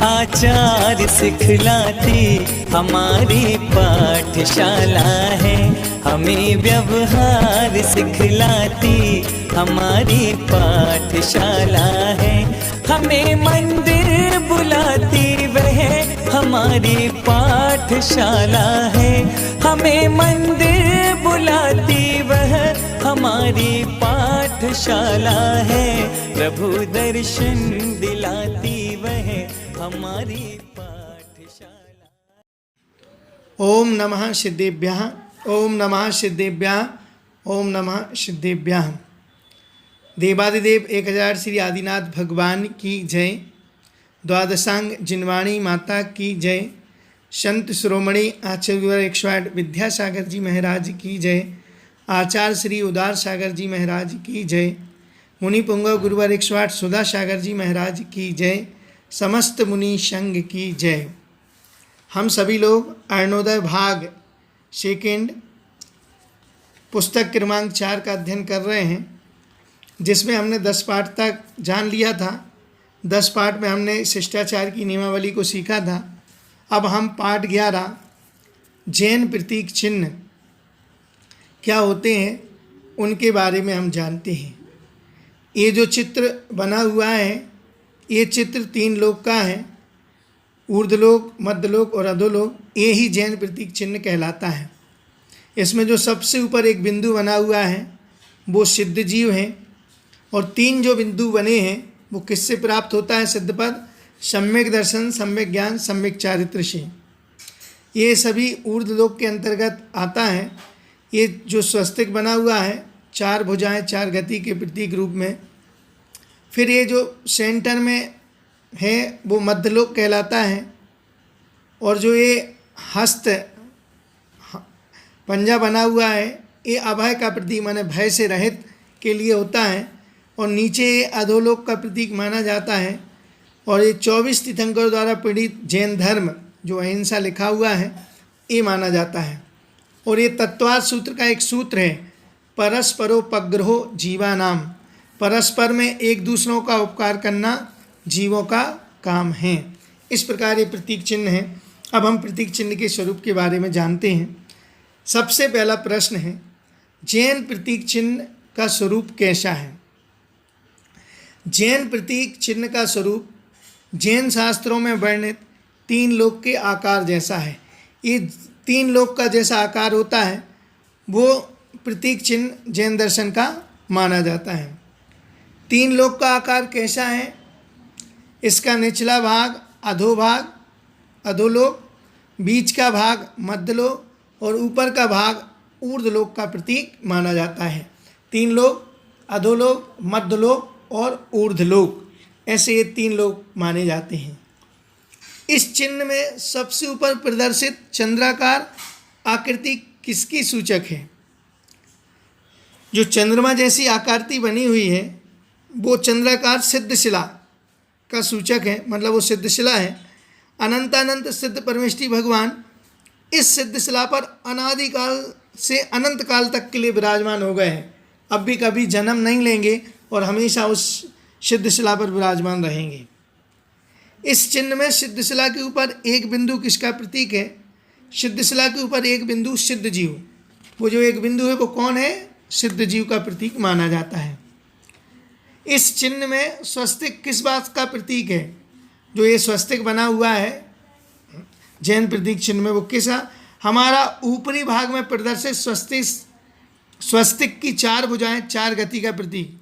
आचार सिखलाती हमारी पाठशाला है। हमें व्यवहार सिखलाती हमारी पाठशाला है। हमें मंदिर बुलाती वह हमारी पाठशाला है। हमें मंदिर बुलाती वह हमारी पाठशाला है। प्रभु दर्शन दिलाती वह हमारी पाठशाला। ओम नमः सिद्धेभ्यः, ओम नमः सिद्धेभ्यः, ओम नमः सिद्धेभ्यः। देवादिदेव 1000 श्री आदिनाथ भगवान की जय। द्वादशांग जिनवाणी माता की जय। संत शिरोमणि आचार्य 108 विद्यासागर जी महाराज की जय। आचार्य श्री उदार सागर जी महाराज की जय। मुनि पुंगव गुरुवर 108 सुधा सागर जी महाराज की जय। समस्त मुनि संघ की जय। हम सभी लोग अरुणोदय भाग सेकेंड पुस्तक क्रमांक 4 का अध्ययन कर रहे हैं, जिसमें हमने 10 पाठ तक जान लिया था। 10 पाठ में हमने शिष्टाचार की नियमावली को सीखा था। अब हम पाठ 11 जैन प्रतीक चिन्ह क्या होते हैं उनके बारे में हम जानते हैं। ये जो चित्र बना हुआ है, ये चित्र 3 लोक का है, ऊर्ध्वलोक, मध्यलोक और अधोलोक। ये ही जैन प्रतीक चिन्ह कहलाता है। इसमें जो सबसे ऊपर एक बिंदु बना हुआ है वो सिद्ध जीव है, और 3 जो बिंदु बने हैं वो किससे प्राप्त होता है सिद्ध पद? सम्यक दर्शन, सम्यक ज्ञान, सम्यक चारित्र से। ये सभी ऊर्ध्वलोक के अंतर्गत आता है। ये जो स्वस्तिक बना हुआ है, 4 भुजाएं 4 गति के प्रतीक रूप में। फिर ये जो सेंटर में है वो मध्यलोक कहलाता है, और जो ये हस्त पंजा बना हुआ है ये अभय का प्रतीक माने भय से रहित के लिए होता है, और नीचे ये अधोलोक का प्रतीक माना जाता है। और ये 24 तीर्थंकरों द्वारा पीड़ित जैन धर्म जो अहिंसा लिखा हुआ है ये माना जाता है। और ये तत्वार्थ सूत्र का एक सूत्र है, परस्परोपग्रहो जीवानाम। परस्पर में एक दूसरों का उपकार करना जीवों का काम है। इस प्रकार ये प्रतीक चिन्ह है। अब हम प्रतीक चिन्ह के स्वरूप के बारे में जानते हैं। सबसे पहला प्रश्न है, जैन प्रतीक चिन्ह का स्वरूप कैसा है? जैन प्रतीक चिन्ह का स्वरूप जैन शास्त्रों में वर्णित 3 लोक के आकार जैसा है। ये 3 लोक का जैसा आकार होता है वो प्रतीक चिन्ह जैन दर्शन का माना जाता है। 3 लोक का आकार कैसा है? इसका निचला भाग अधोभाग अधोलोक, बीच का भाग मध्यलोक और ऊपर का भाग ऊर्ध्वलोक का प्रतीक माना जाता है। 3 लोक, अधोलोक, मध्यलोक और ऊर्ध्वलोक, ऐसे ये 3 लोक माने जाते हैं। इस चिन्ह में सबसे ऊपर प्रदर्शित चंद्राकार आकृति किसकी सूचक है? जो चंद्रमा जैसी आकृति बनी हुई है वो चंद्राकार सिद्धशिला का सूचक है, मतलब वो सिद्धशिला है। अनंतानंत सिद्ध परमेष्ठी भगवान इस सिद्धशिला पर अनादिकाल से अनंत काल तक के लिए विराजमान हो गए हैं। अब भी कभी जन्म नहीं लेंगे और हमेशा उस सिद्धशिला पर विराजमान रहेंगे। इस चिन्ह में सिद्धशिला के ऊपर एक बिंदु किसका प्रतीक है? सिद्धशिला के ऊपर एक बिंदु सिद्ध जीव, वो जो एक बिंदु है वो कौन है? सिद्ध जीव का प्रतीक माना जाता है। इस चिन्ह में स्वस्तिक किस बात का प्रतीक है? जो ये स्वस्तिक बना हुआ है जैन प्रतीक चिन्ह में वो किसा? हमारा ऊपरी भाग में प्रदर्शित स्वस्तिक की 4 भुजाएं 4 गति का प्रतीक।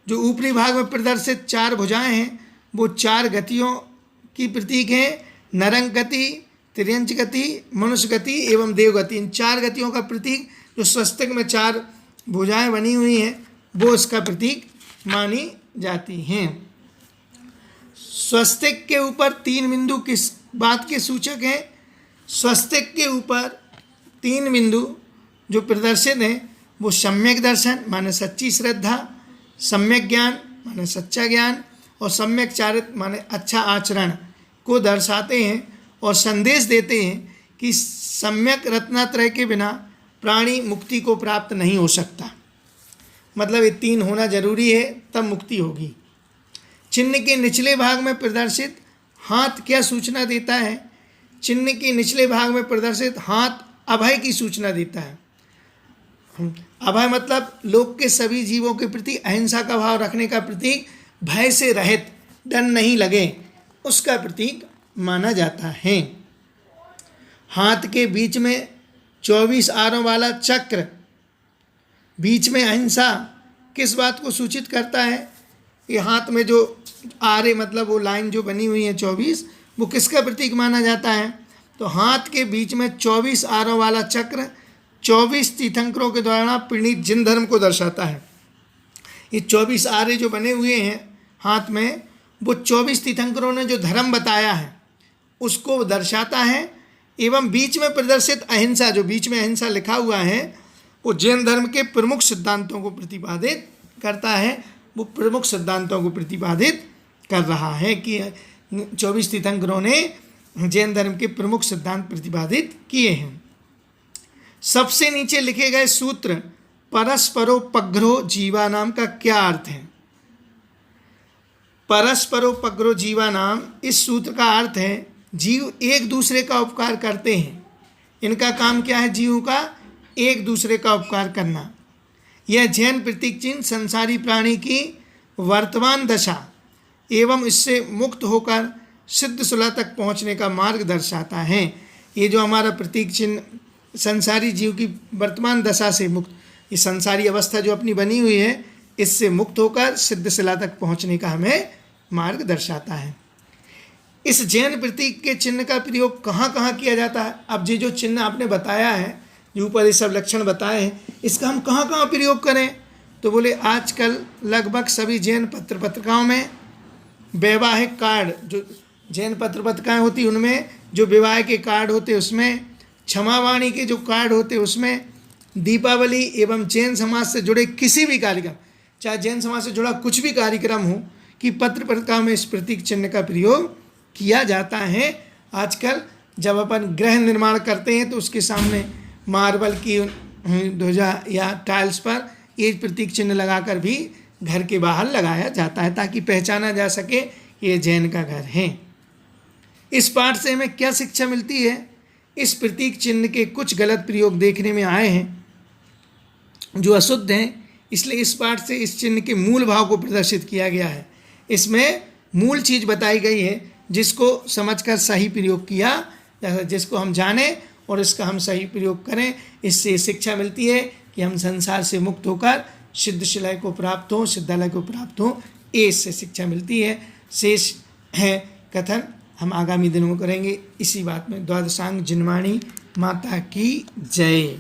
जो ऊपरी भाग में प्रदर्शित 4 भुजाएं हैं वो 4 गतियों की प्रतीक है। नरंग गति, त्रियंच गति, मनुष्य गति एवं देव गति। इन 4 गतियों का प्रतीक जो स्वस्तिक में 4 भुजाएं बनी हुई हैं वो इसका प्रतीक मानी जाती हैं। स्वस्तिक के ऊपर 3 बिंदु किस बात के सूचक हैं? स्वस्तिक के ऊपर 3 बिंदु जो प्रदर्शित हैं वो सम्यक दर्शन माने सच्ची श्रद्धा, सम्यक ज्ञान माने सच्चा ज्ञान और सम्यक चारित्र माने अच्छा आचरण को दर्शाते हैं और संदेश देते हैं कि सम्यक रत्नात्रय के बिना प्राणी मुक्ति को प्राप्त नहीं हो सकता। मतलब ये 3 होना जरूरी है तब मुक्ति होगी। चिन्ह के निचले भाग में प्रदर्शित हाथ क्या सूचना देता है? चिन्ह के निचले भाग में प्रदर्शित हाथ अभय की सूचना देता है। अभय मतलब लोक के सभी जीवों के प्रति अहिंसा का भाव रखने का प्रतीक, भय से रहित, डर नहीं लगे, उसका प्रतीक माना जाता है। हाथ के बीच में 24 आरों वाला चक्र, बीच में अहिंसा, किस बात को सूचित करता है? ये हाथ में जो आरे मतलब वो लाइन जो बनी हुई है 24, वो किसका प्रतीक माना जाता है? तो हाथ के बीच में 24 आरों वाला चक्र 24 तीर्थंकरों के द्वारा प्रणीत जिन धर्म को दर्शाता है। ये 24 आरे जो बने हुए हैं हाथ में, वो 24 तीर्थंकरों ने जो धर्म बताया है उसको दर्शाता है। एवं बीच में प्रदर्शित अहिंसा, जो बीच में अहिंसा लिखा हुआ है, वो जैन धर्म के प्रमुख सिद्धांतों को प्रतिपादित करता है। वो प्रमुख सिद्धांतों को प्रतिपादित कर रहा है कि 24 तीर्थंकरों ने जैन धर्म के प्रमुख सिद्धांत प्रतिपादित किए हैं। सबसे नीचे लिखे गए सूत्र परस्परोपग्रो जीवा नाम का क्या अर्थ है? परस्परोपग्रो जीवा नाम, इस सूत्र का अर्थ है जीव एक दूसरे का उपकार करते हैं। इनका काम क्या है? जीवों का एक दूसरे का उपकार करना। यह जैन प्रतीक चिन्ह संसारी प्राणी की वर्तमान दशा एवं इससे मुक्त होकर सिद्ध सुलह तक पहुंचने का मार्ग दर्शाता है। ये जो हमारा प्रतीक चिन्ह संसारी जीव की वर्तमान दशा से मुक्त, ये संसारी अवस्था जो अपनी बनी हुई है, इससे मुक्त होकर सिद्ध सुलह तक पहुंचने का हमें मार्ग दर्शाता है। इस जैन प्रतीक के चिन्ह का प्रयोग कहाँ कहाँ किया जाता है? अब ये जो चिन्ह आपने बताया है, जो ऊपर ये सब लक्षण बताए हैं, इसका हम कहाँ कहाँ प्रयोग करें? तो बोले आजकल लगभग सभी जैन पत्र पत्रिकाओं में वैवाहिक कार्ड, जो जैन पत्र पत्रिकाएँ होती उनमें जो विवाह के कार्ड होते उसमें, क्षमावाणी के जो कार्ड होते उसमें, दीपावली एवं जैन समाज से जुड़े किसी भी कार्यक्रम, चाहे जैन समाज से जुड़ा कुछ भी कार्यक्रम हो, कि पत्र पत्रिका में इस प्रतीक चिन्ह का प्रयोग किया जाता है। आजकल जब अपन गृह निर्माण करते हैं तो उसके सामने मार्बल की ध्वजा या टाइल्स पर ये प्रतीक चिन्ह लगाकर भी घर के बाहर लगाया जाता है, ताकि पहचाना जा सके ये जैन का घर है। इस पाठ से हमें क्या शिक्षा मिलती है? इस प्रतीक चिन्ह के कुछ गलत प्रयोग देखने में आए हैं जो अशुद्ध हैं, इसलिए इस पाठ से इस चिन्ह के मूल भाव को प्रदर्शित किया गया है। इसमें मूल चीज़ बताई गई है जिसको समझकर सही प्रयोग किया, जिसको हम जानें और इसका हम सही प्रयोग करें। इससे शिक्षा मिलती है कि हम संसार से मुक्त होकर सिद्ध शिलय को प्राप्त हों, सिद्धालय को प्राप्त हों, ये इससे शिक्षा मिलती है। शेष है कथन हम आगामी दिनों में करेंगे इसी बात में। द्वादशांग जिनवाणी माता की जय।